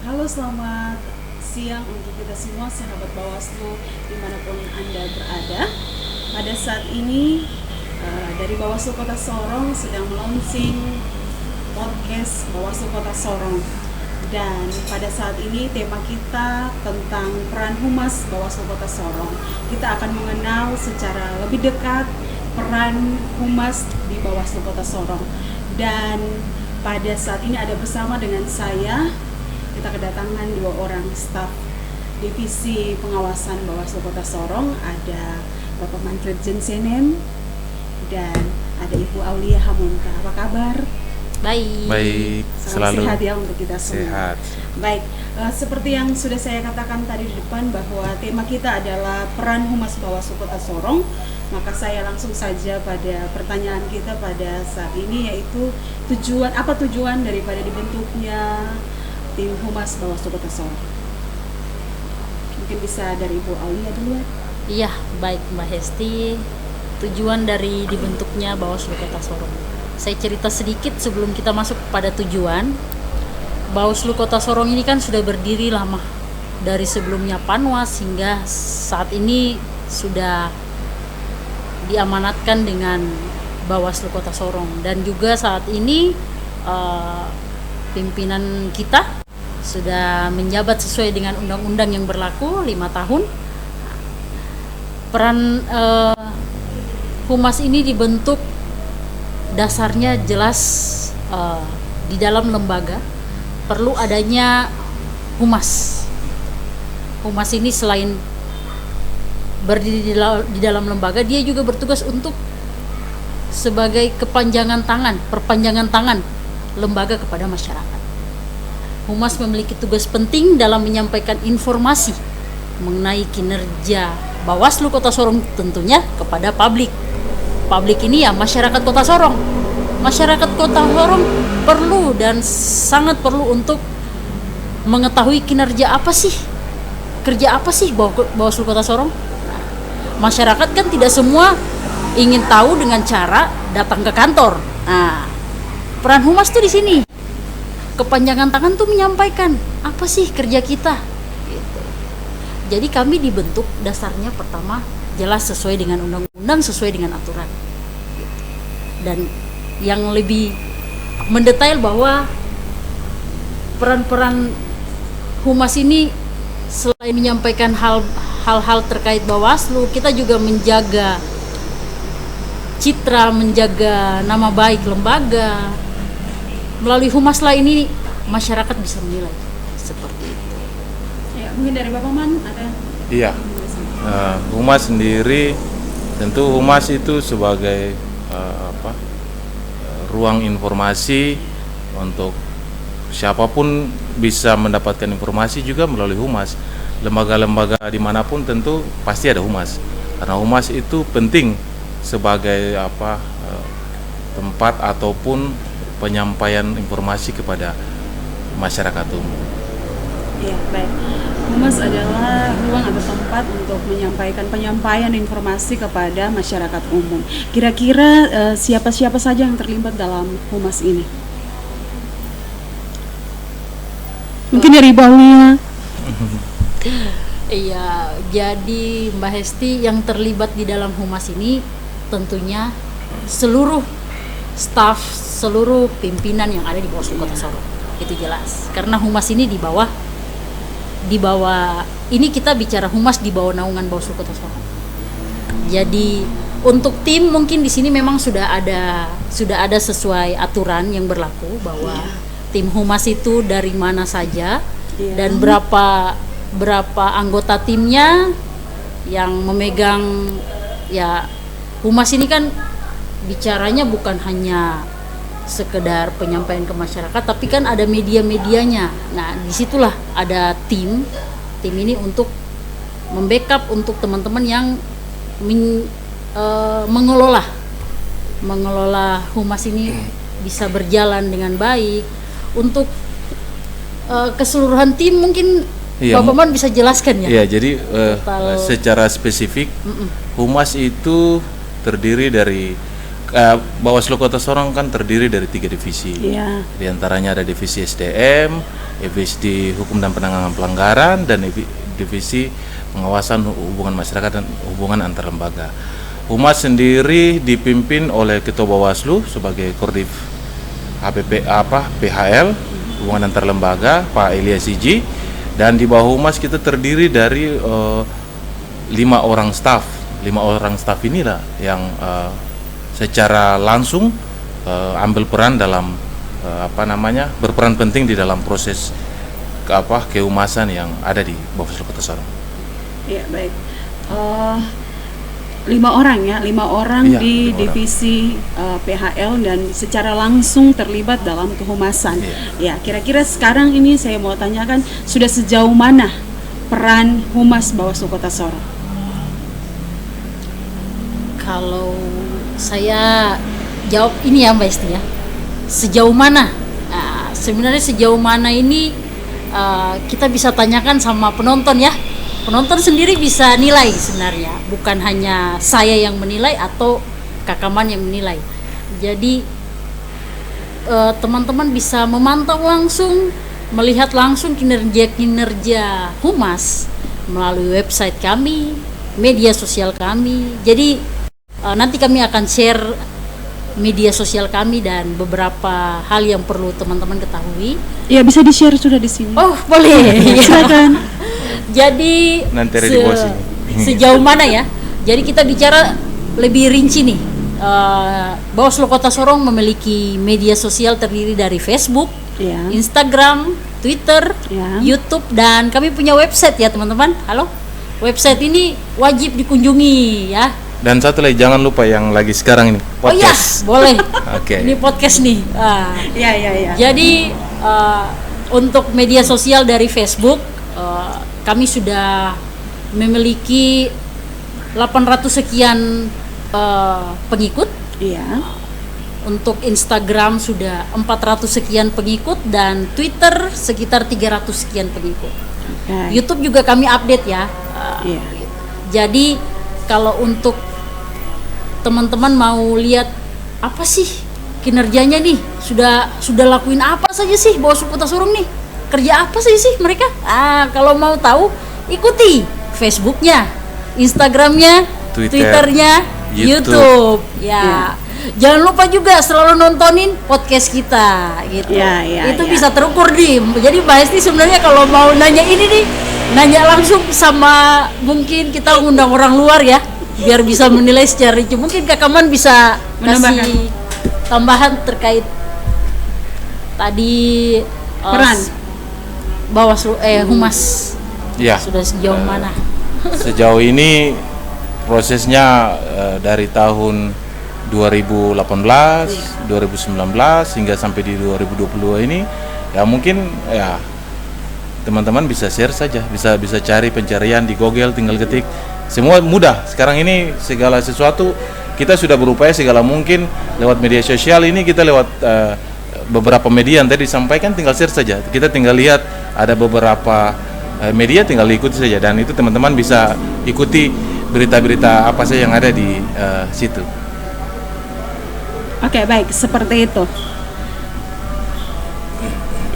Halo, selamat siang untuk kita semua sahabat Bawaslu dimanapun Anda berada. Pada saat ini dari Bawaslu Kota Sorong sedang melaunching podcast Bawaslu Kota Sorong. Dan pada saat ini tema kita tentang peran Humas Bawaslu Kota Sorong. Kita akan mengenal secara lebih dekat peran Humas di Bawaslu Kota Sorong. Dan pada saat ini ada bersama dengan saya, kita kedatangan 2 orang staf Divisi Pengawasan Bawaslu Kota Sorong. Ada Bapak Manfred Jensenem dan ada Ibu Aulia Hamunta. Apa kabar? Baik, selalu sehat ya untuk kita semua. Sehat. Baik, seperti yang sudah saya katakan tadi di depan bahwa tema kita adalah peran Humas Bawaslu Kota Sorong. Maka saya langsung saja pada pertanyaan kita pada saat ini, yaitu apa tujuan daripada dibentuknya tim Humas Bawaslu Kota Sorong. Mungkin bisa dari Ibu Aulia dulu. Iya, baik Mbak Hesti. Tujuan dari dibentuknya Bawaslu Kota Sorong. Saya cerita sedikit sebelum kita masuk pada tujuan. Bawaslu Kota Sorong ini kan sudah berdiri lama. Dari sebelumnya Panwas hingga saat ini sudah diamanatkan dengan Bawaslu Kota Sorong. Dan juga saat ini pimpinan kita sudah menjabat sesuai dengan undang-undang yang berlaku 5 tahun. Peran Humas ini dibentuk dasarnya jelas di dalam lembaga perlu adanya Humas. Humas ini selain berdiri di dalam lembaga, dia juga bertugas untuk sebagai perpanjangan tangan lembaga kepada masyarakat. Humas memiliki tugas penting dalam menyampaikan informasi mengenai kinerja Bawaslu Kota Sorong tentunya kepada publik. Publik ini ya masyarakat Kota Sorong. Masyarakat Kota Sorong perlu dan sangat perlu untuk mengetahui kinerja apa sih, kerja apa sih Bawaslu Kota Sorong. Masyarakat kan tidak semua ingin tahu dengan cara datang ke kantor. Nah, peran Humas tuh di sini. Kepanjangan tangan tuh menyampaikan apa sih kerja kita. Gitu. Jadi kami dibentuk dasarnya pertama jelas sesuai dengan undang-undang, sesuai dengan aturan. Gitu. Dan yang lebih mendetail bahwa peran-peran Humas ini selain menyampaikan hal-hal terkait Bawaslu, kita juga menjaga citra, menjaga nama baik lembaga. Melalui Humas lah ini masyarakat bisa menilai seperti itu. Ya, mungkin dari Bapak Man ada. Iya. Humas sendiri tentu Humas itu sebagai ruang informasi untuk siapapun bisa mendapatkan informasi juga melalui Humas. Lembaga-lembaga dimanapun tentu pasti ada Humas, karena Humas itu penting sebagai tempat ataupun penyampaian informasi kepada masyarakat umum. Ya, baik. Humas adalah ruang atau tempat untuk penyampaian informasi kepada masyarakat umum. Kira-kira siapa-siapa saja yang terlibat dalam Humas ini? Mungkin dari Ibu Aulia. Iya, jadi Mbak Hesti, yang terlibat di dalam Humas ini tentunya seluruh staf, seluruh pimpinan yang ada di Bawaslu Kota Sorong. Itu jelas. Karena Humas ini di bawah ini kita bicara Humas di bawah naungan Bawaslu Kota Sorong. Jadi untuk tim mungkin di sini memang sudah ada sesuai aturan yang berlaku bahwa tim Humas itu dari mana saja dan berapa anggota timnya yang memegang. Ya, Humas ini kan bicaranya bukan hanya sekedar penyampaian ke masyarakat, tapi kan ada media-medianya. Nah, disitulah ada tim ini untuk membackup untuk teman-teman yang mengelola Humas ini bisa berjalan dengan baik. Untuk keseluruhan tim mungkin Bapak Man bisa jelaskan ya? Iya, jadi secara spesifik Humas itu terdiri dari Bawaslu Kota Sorong kan terdiri dari 3 divisi. Iya. Di antaranya ada divisi SDM, divisi Hukum dan Penanganan Pelanggaran, dan divisi Pengawasan Hubungan Masyarakat dan Hubungan Antar Lembaga. Humas sendiri dipimpin oleh Ketua Bawaslu sebagai Kordiv PHL, Hubungan Antar Lembaga, Pak Elias Iji, dan di bawah Humas kita terdiri dari 5 orang staf. 5 orang staf inilah yang secara langsung ambil peran dalam berperan penting di dalam proses kehumasan yang ada di Bawaslu Kota Sorong. Iya, baik. 5 orang ya, 5 orang Iya, di 5 divisi PHL dan secara langsung terlibat dalam kehumasan. Iya. Ya, kira-kira sekarang ini saya mau tanyakan sudah sejauh mana peran Humas Bawaslu Kota Sorong? Kalau saya jawab ini ya Mbak Esti ya, sejauh mana? Sebenarnya sejauh mana ini kita bisa tanyakan sama penonton ya. Penonton sendiri bisa nilai sebenarnya, bukan hanya saya yang menilai atau Kakaman yang menilai. Jadi teman-teman bisa memantau langsung, melihat langsung kinerja Humas melalui website kami, media sosial kami. Jadi nanti kami akan share media sosial kami dan beberapa hal yang perlu teman-teman ketahui. Ya, bisa di-share sudah di sini. Oh, boleh. Silakan. Jadi Nanti ada di bawah sini. Sejauh mana ya? Jadi kita bicara lebih rinci nih. Bawaslu Kota Sorong memiliki media sosial terdiri dari Facebook, Ya. Instagram, Twitter, Ya. YouTube, dan kami punya website ya teman-teman. Halo. Website ini wajib dikunjungi ya. Dan satu lagi, jangan lupa yang lagi sekarang ini, Oh iya, podcast. boleh. Oke. Ini podcast nih. Ya. Jadi untuk media sosial dari Facebook, kami sudah memiliki 800 sekian pengikut. Iya. Untuk Instagram sudah 400 sekian pengikut, dan Twitter sekitar 300 sekian pengikut. Baik. YouTube juga kami update ya. Iya. Jadi kalau untuk teman-teman mau lihat apa sih kinerjanya nih, sudah lakuin apa saja sih Bawaslu Kota Sorong nih, kerja apa sih mereka? Kalau mau tahu, ikuti Facebooknya, Instagramnya, Twitternya, YouTube. Ya. Jangan lupa juga selalu nontonin podcast kita gitu. Ya, Itu ya. bisa terukur nih. Jadi Mbak Esti sebenarnya kalau mau nanya ini nih, nanya langsung sama, mungkin kita undang orang luar ya, biar bisa menilai secara rinci. Mungkin Kakaman bisa Menambahkan. kasih tambahan terkait tadi Peran Bawaslu Humas Ya. sudah sejauh mana? Sejauh ini prosesnya dari tahun 2018, 2019 hingga sampai di 2022 ini ya, mungkin ya teman-teman bisa share saja, bisa cari pencarian di Google, tinggal ketik, semua mudah. Sekarang ini segala sesuatu kita sudah berupaya segala mungkin lewat media sosial ini, kita lewat beberapa media yang tadi disampaikan, tinggal share saja. Kita tinggal lihat ada beberapa media, tinggal ikuti saja, dan itu teman-teman bisa ikuti berita-berita apa saja yang ada di situ. Oke, baik, seperti itu.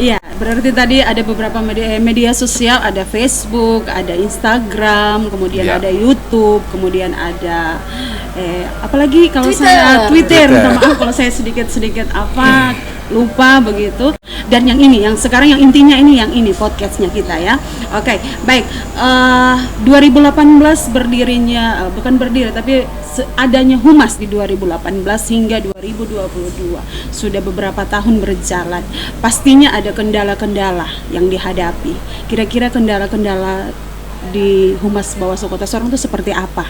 Iya, berarti tadi ada beberapa media sosial, ada Facebook, ada Instagram, kemudian Ya. ada YouTube, kemudian ada apalagi kalau Twitter. saya Twitter. Twitter. Minta maaf kalau saya sedikit lupa begitu. Dan yang ini, yang sekarang yang intinya ini, yang ini podcastnya kita ya. Oke, baik. 2018 berdirinya, bukan berdiri tapi adanya Humas di 2018 hingga 2022, sudah beberapa tahun berjalan. Pastinya ada kendala-kendala yang dihadapi. Kira-kira kendala-kendala di Humas Bawaslu Kota Sorong itu seperti apa?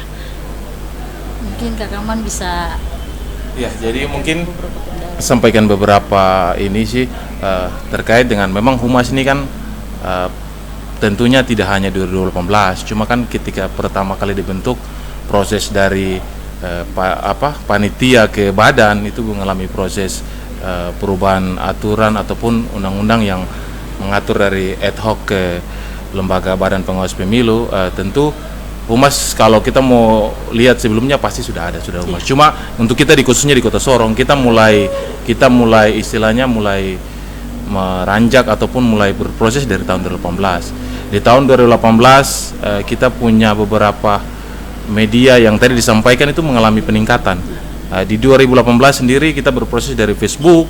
Mungkin Kakaman bisa Ya, jadi mungkin sampaikan beberapa ini sih terkait dengan memang Humas ini kan tentunya tidak hanya 2018, cuma kan ketika pertama kali dibentuk, proses dari panitia ke badan itu mengalami proses perubahan aturan ataupun undang-undang yang mengatur dari ad hoc ke lembaga badan pengawas pemilu. Tentu Humas kalau kita mau lihat sebelumnya pasti sudah humas. Cuma untuk kita khususnya di Kota Sorong kita mulai istilahnya mulai meranjak ataupun mulai berproses dari tahun 2018. Di tahun 2018 kita punya beberapa media yang tadi disampaikan itu mengalami peningkatan. Di 2018 sendiri kita berproses dari Facebook,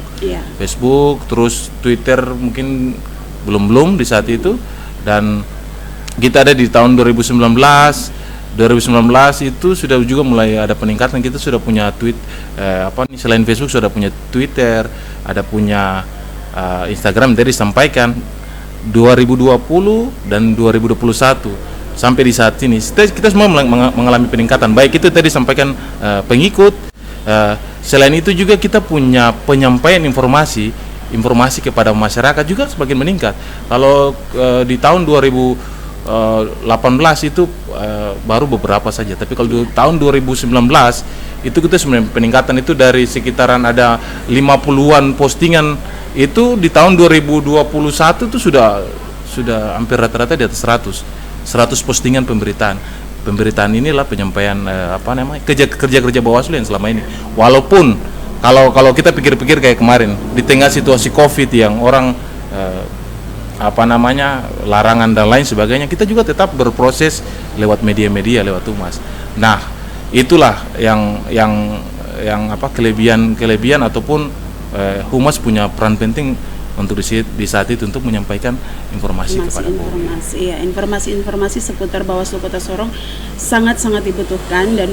terus Twitter mungkin belum di saat itu, dan kita ada di tahun 2019 itu sudah juga mulai ada peningkatan. Kita sudah punya selain Facebook sudah punya Twitter, ada punya Instagram. Tadi disampaikan 2020 dan 2021 sampai di saat ini kita semua mengalami peningkatan. Baik itu tadi disampaikan pengikut, selain itu juga kita punya penyampaian informasi kepada masyarakat juga semakin meningkat. Kalau di tahun 2018 itu baru beberapa saja, tapi kalau di tahun 2019 itu kita sebenarnya peningkatan itu dari sekitaran ada 50-an postingan, itu di tahun 2021 itu sudah hampir rata-rata di atas 100 postingan pemberitaan inilah penyampaian kerja Bawaslu yang selama ini. Walaupun kalau kita pikir-pikir kayak kemarin di tengah situasi Covid yang orang larangan dan lain sebagainya, kita juga tetap berproses lewat media-media, lewat humas. Nah, itulah yang kelebihan ataupun humas punya peran penting untuk di saat itu untuk menyampaikan informasi kepada publik. Informasi seputar Bawaslu Kota Sorong sangat-sangat dibutuhkan, dan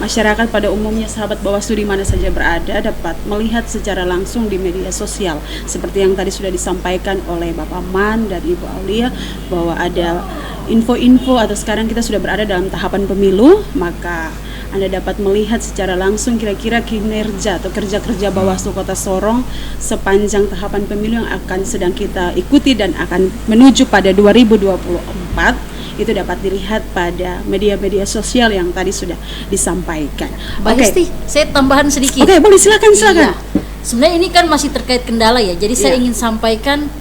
masyarakat pada umumnya, sahabat Bawaslu di mana saja berada, dapat melihat secara langsung di media sosial seperti yang tadi sudah disampaikan oleh Bapak Man dan Ibu Aulia bahwa ada info-info atau sekarang kita sudah berada dalam tahapan pemilu, maka Anda dapat melihat secara langsung kira-kira kinerja atau kerja-kerja Bawaslu Kota Sorong sepanjang tahapan pemilu yang akan sedang kita ikuti dan akan menuju pada 2024. Itu dapat dilihat pada media-media sosial yang tadi sudah disampaikan. Hesti, saya tambahan sedikit. Oke, boleh, silakan. Iya. Sebenarnya ini kan masih terkait kendala ya. Jadi saya ingin sampaikan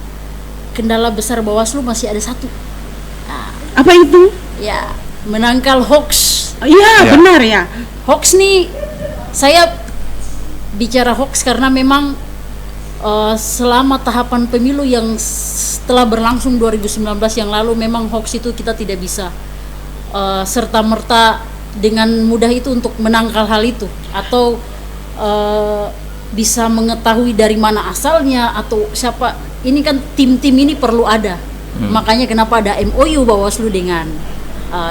kendala besar Bawaslu masih ada satu. Nah, apa itu? Ya, menangkal hoax. Iya, benar ya. Hoax nih, saya bicara hoax karena memang selama tahapan pemilu yang setelah berlangsung 2019 yang lalu, memang hoax itu kita tidak bisa serta-merta dengan mudah itu untuk menangkal hal itu, atau bisa mengetahui dari mana asalnya atau siapa. Ini kan tim-tim ini perlu ada. Makanya kenapa ada MOU Bawaslu dengan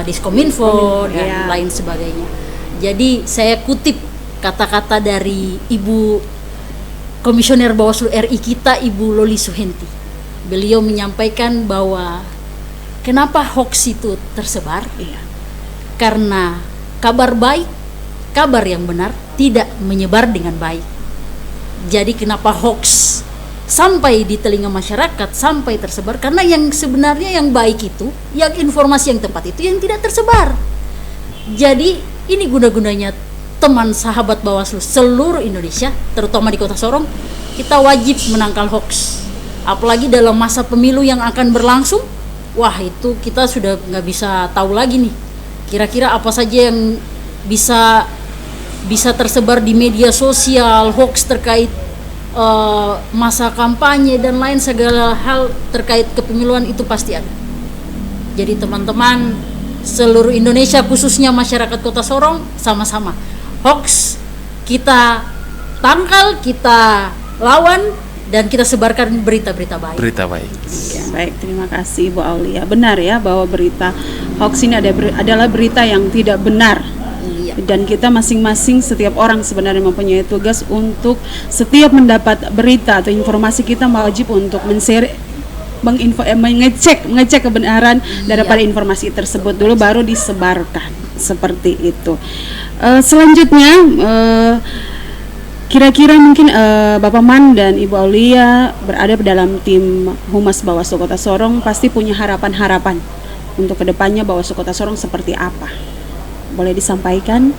Diskominfo dan lain sebagainya. Jadi saya kutip kata-kata dari Ibu Komisioner Bawaslu RI kita, Ibu Loli Suhenti. Beliau menyampaikan bahwa kenapa hoax itu tersebar? Karena kabar baik, kabar yang benar tidak menyebar dengan baik. Jadi kenapa hoax sampai di telinga masyarakat, sampai tersebar? Karena yang sebenarnya yang baik itu, yang informasi yang tepat itu yang tidak tersebar. Jadi ini guna-gunanya teman sahabat Bawaslu seluruh Indonesia, terutama di Kota Sorong, kita wajib menangkal hoax. Apalagi dalam masa pemilu yang akan berlangsung, wah itu kita sudah nggak bisa tahu lagi nih kira-kira apa saja yang bisa tersebar di media sosial, hoax terkait masa kampanye dan lain segala hal terkait kepemiluan itu pasti ada. Jadi teman-teman seluruh Indonesia, khususnya masyarakat Kota Sorong, sama-sama hoax kita tangkal, kita lawan, dan kita sebarkan berita-berita baik. Berita baik. Ya, baik, terima kasih Ibu Aulia. Benar ya bahwa berita hoax ini adalah berita yang tidak benar. Dan kita masing-masing, setiap orang sebenarnya mempunyai tugas untuk setiap mendapat berita atau informasi, kita wajib untuk mengecek kebenaran daripada informasi tersebut dulu, baru disebarkan, seperti itu. Selanjutnya kira-kira mungkin Bapak Man dan Ibu Aulia berada dalam tim Humas Bawaslu Kota Sorong, pasti punya harapan-harapan untuk kedepannya Bawaslu Kota Sorong seperti apa? Boleh disampaikan?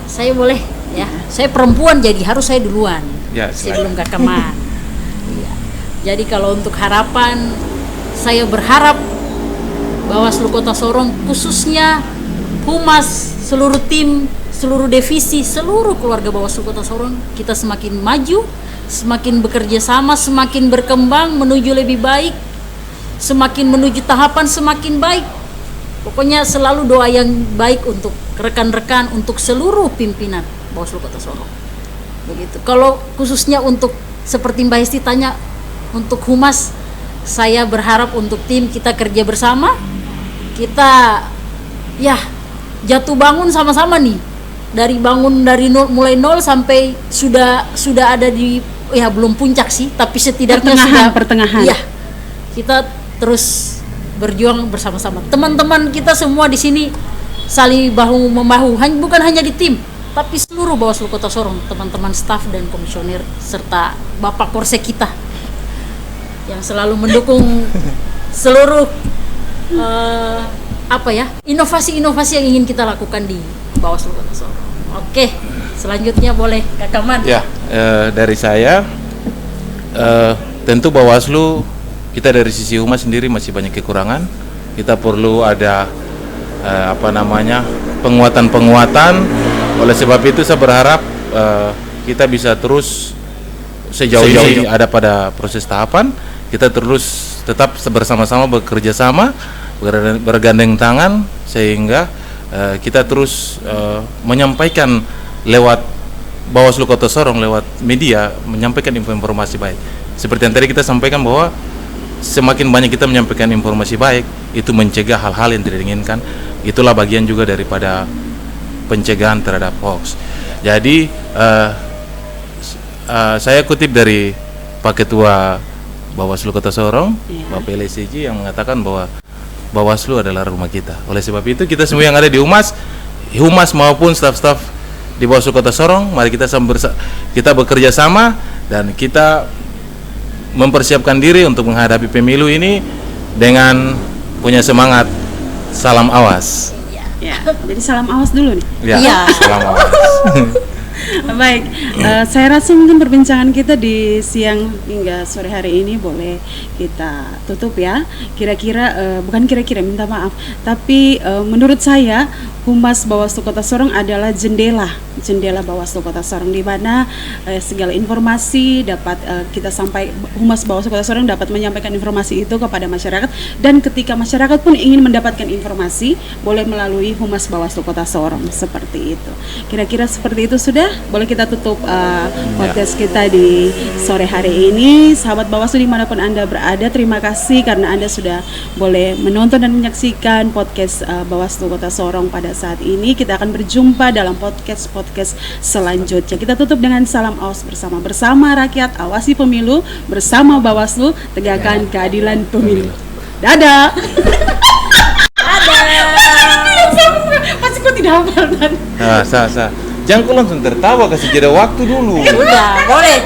Saya boleh ya. Saya perempuan jadi harus saya duluan. Ya, saya belum Kakak Man. Ya. Jadi kalau untuk harapan, saya berharap Bawaslu Kota Sorong, khususnya humas, seluruh tim, seluruh divisi, seluruh keluarga Bawaslu Kota Sorong, kita semakin maju, semakin bekerja sama, semakin berkembang menuju lebih baik, semakin menuju tahapan semakin baik. Pokoknya selalu doa yang baik untuk rekan-rekan, untuk seluruh pimpinan Bawaslu Kota Sorong. Begitu. Kalau khususnya untuk seperti Mbak Hesti tanya untuk humas, saya berharap untuk tim kita kerja bersama, kita ya jatuh bangun sama-sama nih. Dari nol, mulai nol sampai sudah ada di, ya belum puncak sih, tapi setidaknya pertengahan. Ya, kita terus berjuang bersama-sama. Teman-teman kita semua di sini saling bahu membahu, bukan hanya di tim, tapi seluruh Bawaslu Kota Sorong, teman-teman staf dan komisioner serta Bapak Korsek kita yang selalu mendukung seluruh inovasi-inovasi yang ingin kita lakukan di Bawaslu Kota Sorong. Oke, selanjutnya boleh Kak Kaman. Ya, dari saya tentu Bawaslu, kita dari sisi humas sendiri masih banyak kekurangan. Kita perlu ada penguatan. Oleh sebab itu saya berharap kita bisa terus sejauh ini ada pada proses tahapan, kita terus tetap bersama-sama bekerja sama, bergandeng tangan, sehingga kita terus menyampaikan lewat Bawaslu Kota Sorong, lewat media, menyampaikan informasi baik. Seperti yang tadi kita sampaikan bahwa semakin banyak kita menyampaikan informasi baik, itu mencegah hal-hal yang tidak diinginkan. Itulah bagian juga daripada pencegahan terhadap hoax. Jadi saya kutip dari Pak Ketua Bawaslu Kota Sorong, Bapak LSCG, yang mengatakan bahwa Bawaslu adalah rumah kita. Oleh sebab itu kita semua yang ada di humas maupun staf-staf di Bawaslu Kota Sorong, mari kita bekerja sama dan kita mempersiapkan diri untuk menghadapi pemilu ini dengan punya semangat salam awas. Ya, jadi salam awas dulu nih. Ya. Salam awas. Baik, saya rasa mungkin perbincangan kita di siang hingga sore hari ini boleh kita tutup ya. Minta maaf, tapi menurut saya Humas Bawaslu Kota Sorong adalah jendela Bawaslu Kota Sorong, di mana segala informasi dapat kita Humas Bawaslu Kota Sorong dapat menyampaikan informasi itu kepada masyarakat, dan ketika masyarakat pun ingin mendapatkan informasi boleh melalui Humas Bawaslu Kota Sorong, seperti itu. Kira-kira seperti itu sudah. Boleh kita tutup podcast kita di sore hari ini. Sahabat Bawaslu dimanapun Anda berada, terima kasih karena Anda sudah boleh menonton dan menyaksikan podcast Bawaslu Kota Sorong pada saat ini. Kita akan berjumpa dalam podcast selanjutnya. Kita tutup dengan salam awas bersama rakyat, awasi pemilu, bersama Bawaslu, tegakkan keadilan pemilu. Dadah. Pasti kok tidak hafal kan? Jangan kau langsung tertawa, kasih jeda waktu dulu. Udah, boleh.